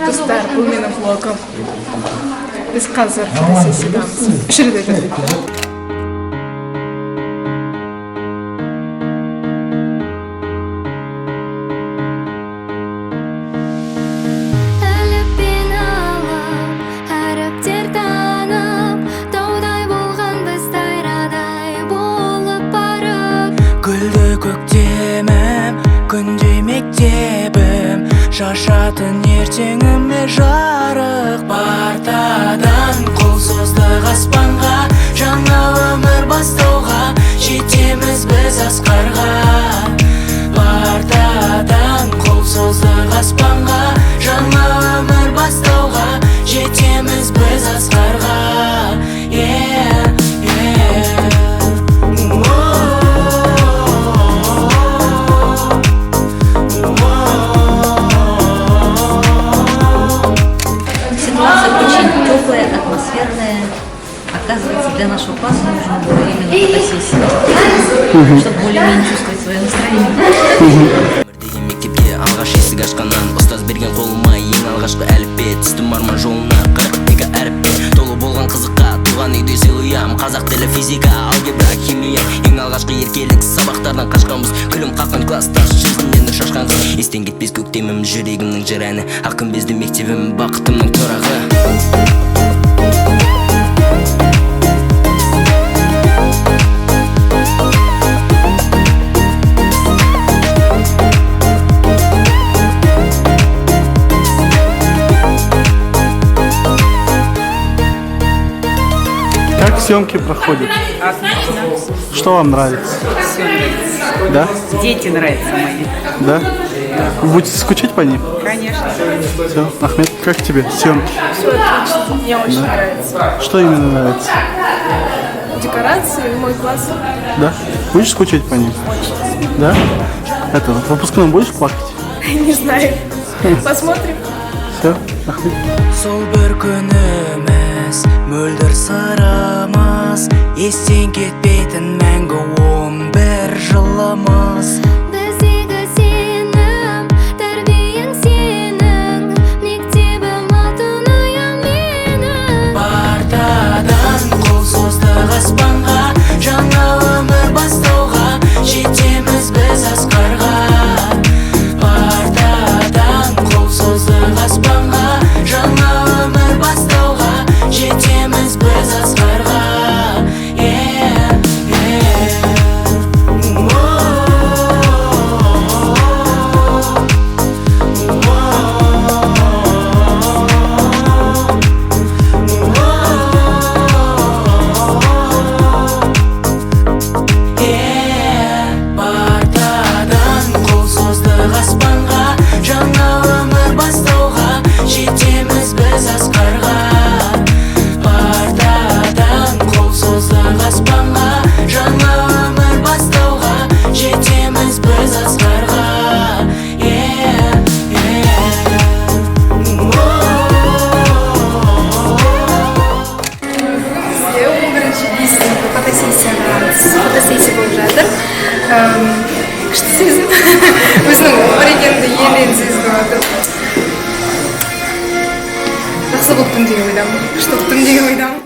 Dostlar, bu benim vlogum. Biz қазір фотосессиядамыз. Жүрдік. Гүлді көктемім, күндей мектебім, шашатын ертеңіме жарық партадан. Қол создық аспанға, жаңа өмір бастауға, жетеміз біз асқарға. Партадан қол создық аспанға, жаңа өмір бастауға, жетеміз біз асқарға. Атмосферная. Оказывается, для нашего класса нужно было именно фотосессия, чтобы более-менее чувствовать свое настроение. Мектепке алғаш есік ашқаннан ұстаз берген қолыма ең алғашқы әліппе түстім арман жолына 42 әріппе толы болған қызыққа туған үйде сыйлыям қазақ тілі физика алгебра химия ең алғашқы еркелік сабақтардан қашқанбыз күлім қаққан класстас жүзінен нұр шашқан қыз естен кетпес көктемім жүрегімнің жыр әні ақ күмбезді мектебім бақытымның тұрағы. Как съемки проходят? Отлично. Что вам нравится? Все нравится. Да? Дети нравятся мои. Да? Вы будете скучать по ним? Конечно. Все. Ахмед, как тебе съемки? Все отлично, мне очень нравится. Что именно нравится? Декорации, мой класс. Да? Будешь скучать по ним? Очень. Да? Это, в выпускном будешь плакать? Не знаю. Посмотрим. Все, Ахмед. Сол бір күніміз мөлдір сырымыз естен кетпейтін мәңгі 11 жылымыз. Біздегі сенім, тәрбиең сенің, мектебім алтын ұям менің. Партадан қол создық аспанға, жаңа өмір бастауға, жетеміз біз асқарға. Партадан қол создық аспанға, жаңа өмір бастауға, жетеміз біз асқарға. Фотосессия болып жатыр. Күшті сезім. Өзінің бар екенімді елден сезініп жатырмын. Жақсы болып күн деген ойдамын. Күшті болып күн деген ойдамын.